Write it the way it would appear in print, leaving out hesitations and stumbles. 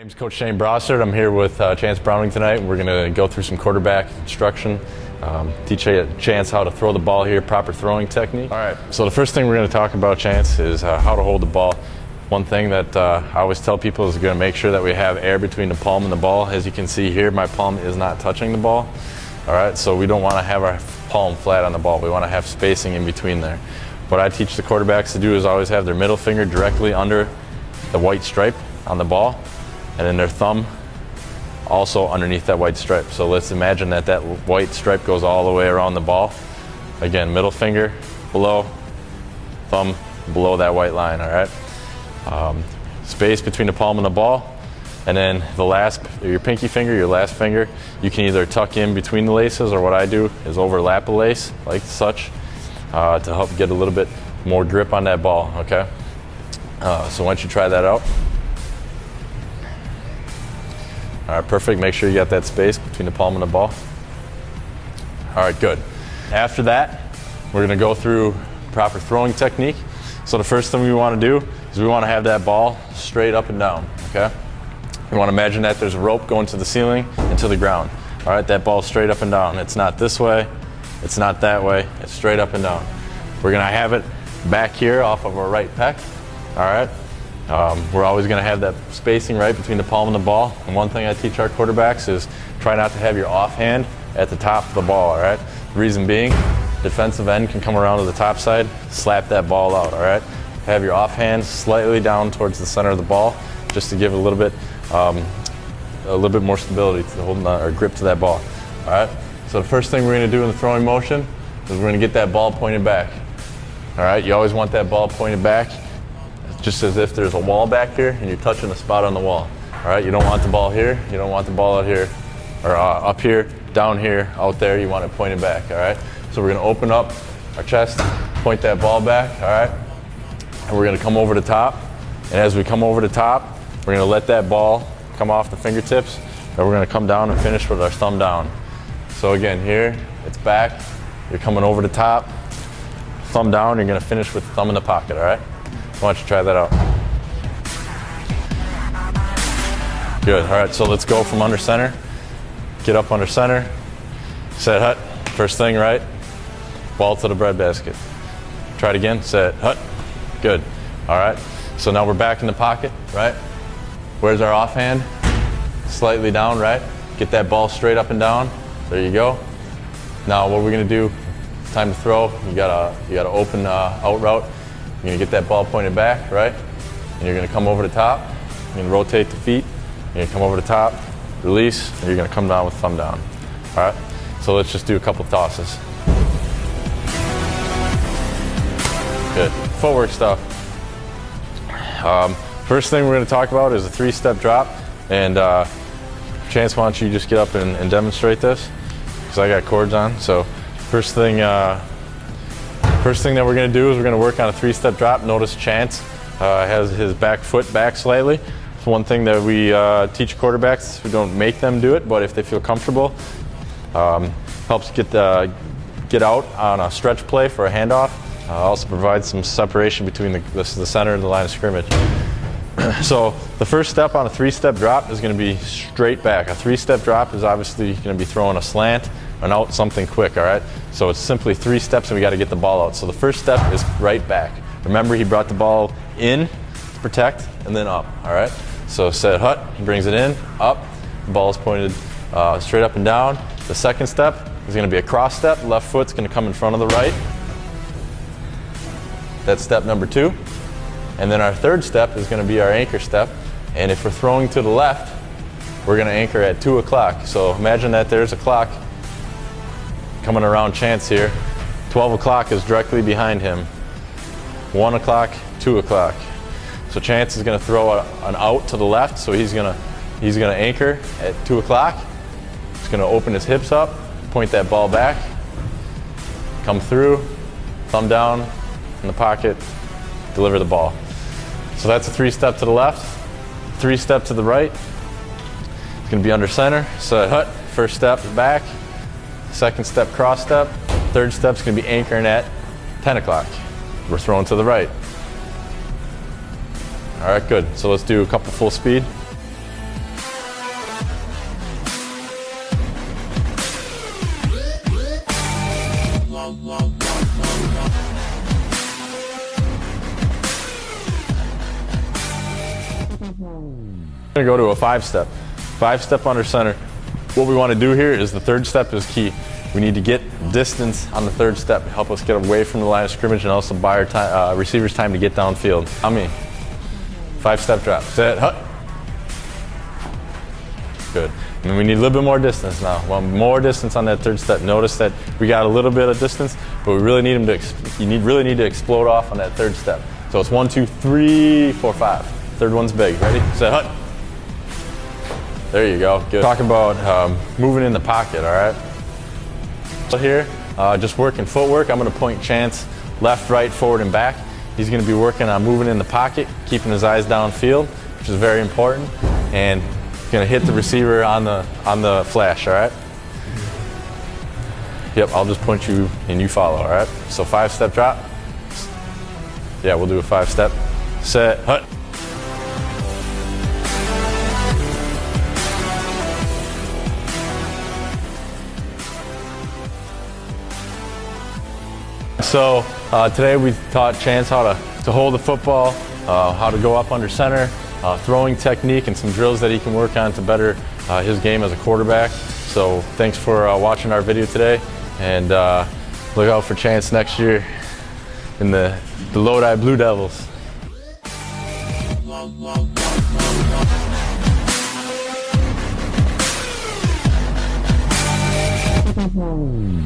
My name's Coach Shane Broassard. I'm here with Chance Browning tonight. We're going to go through some quarterback instruction, teach Chance how to throw the ball here, proper throwing technique. All right, so the first thing we're going to talk about, Chance, is how to hold the ball. One thing that I always tell people is going to make sure that we have air between the palm and the ball. As you can see here, my palm is not touching the ball. All right, so we don't want to have our palm flat on the ball. We want to have spacing in between there. What I teach the quarterbacks to do is always have their middle finger directly under the white stripe on the ball, and then their thumb also underneath that white stripe. So let's imagine that that white stripe goes all the way around the ball. Again, middle finger below, thumb below that white line, all right? Space between the palm and the ball, and then your pinky finger, your last finger, you can either tuck in between the laces, or what I do is overlap a lace like such to help get a little bit more grip on that ball, okay? So why don't you try that out? All right, perfect. Make sure you got that space between the palm and the ball. All right, good. After that, we're gonna go through proper throwing technique. So the first thing we wanna do is we wanna have that ball straight up and down, okay? You wanna imagine that there's a rope going to the ceiling and to the ground. All right, that ball's straight up and down. It's not this way, it's not that way, it's straight up and down. We're gonna have it back here off of our right pec, all right? We're always going to have that spacing right between the palm and the ball. And one thing I teach our quarterbacks is try not to have your offhand at the top of the ball, all right? The reason being, defensive end can come around to the top side, slap that ball out, all right? Have your offhand slightly down towards the center of the ball, just to give a little bit more stability to holding or grip to that ball, all right? So the first thing we're going to do in the throwing motion is we're going to get that ball pointed back, all right? You always want that ball pointed back, just as if there's a wall back here and you're touching a spot on the wall. All right, you don't want the ball here, you don't want the ball out here, or up here, down here, out there, you want it pointed back, all right? So we're gonna open up our chest, point that ball back, all right? And we're gonna come over the top, and as we come over the top, we're gonna let that ball come off the fingertips, and we're gonna come down and finish with our thumb down. So again, here, it's back, you're coming over the top, thumb down, you're gonna finish with the thumb in the pocket, all right? Why don't you try that out? Good, all right, so let's go from under center. Get up under center, set hut, first thing, right? Ball to the breadbasket. Try it again, set hut, good. All right, so now we're back in the pocket, right? Where's our offhand? Slightly down, right? Get that ball straight up and down, there you go. Now what we're gonna do, time to throw, you got a open out route. You're gonna get that ball pointed back, right? And you're gonna come over the top. You're gonna rotate the feet. You're gonna come over the top, release, and you're gonna come down with thumb down. All right? So let's just do a couple tosses. Good. Footwork stuff. First thing we're gonna talk about is a 3-step drop. And Chance, why don't you just get up and demonstrate this? Because I got cords on. So first thing that we're going to do is we're going to work on a 3-step drop. Notice Chance has his back foot back slightly. It's one thing that we teach quarterbacks. We don't make them do it, but if they feel comfortable, helps get out on a stretch play for a handoff. Also provides some separation between the center and the line of scrimmage. So the first step on a 3-step drop is going to be straight back. A 3-step drop is obviously going to be throwing a slant and out something quick, all right? So it's simply 3 steps and we got to get the ball out. So the first step is right back. Remember, he brought the ball in to protect and then up, all right? So set hut, he brings it in, up, the ball is pointed straight up and down. The second step is going to be a cross step. Left foot's going to come in front of the right. That's step number 2. And then our third step is going to be our anchor step. And if we're throwing to the left, we're going to anchor at 2 o'clock. So imagine that there's a clock coming around Chance here. 12 o'clock is directly behind him. 1 o'clock, 2 o'clock. So Chance is going to throw an out to the left, so he's going to anchor at 2 o'clock. He's going to open his hips up, point that ball back, come through, thumb down in the pocket, deliver the ball. So that's a 3-step to the left, 3-step to the right. It's going to be under center, set hut, first step back, second step cross step, third step's going to be anchoring at 10 o'clock. We're throwing to the right. All right, good. So let's do a couple full speed. We're gonna go to a 5-step. 5-step under center. What we want to do here is the 3rd step is key. We need to get distance on the 3rd step, help us get away from the line of scrimmage and also buy our receivers time to get downfield. 5-step drop. Set, hut. Good. And we need a little bit more distance now. Well, more distance on that 3rd step. Notice that we got a little bit of distance, but we really need really need to explode off on that 3rd step. So it's 1, 2, 3, 4, 5. 3rd one's big. Ready? Set, hut. There you go. Good. Talk about moving in the pocket, all right? So here, just working footwork. I'm going to point Chance left, right, forward, and back. He's going to be working on moving in the pocket, keeping his eyes downfield, which is very important, and going to hit the receiver on the flash, all right? Yep, I'll just point you and you follow, all right? So 5-step drop. Yeah, we'll do a 5-step. Set, hut. So today we taught Chance how to hold the football, how to go up under center, throwing technique, and some drills that he can work on to better his game as a quarterback. So thanks for watching our video today, and look out for Chance next year in the Lodi Blue Devils. Mm-hmm.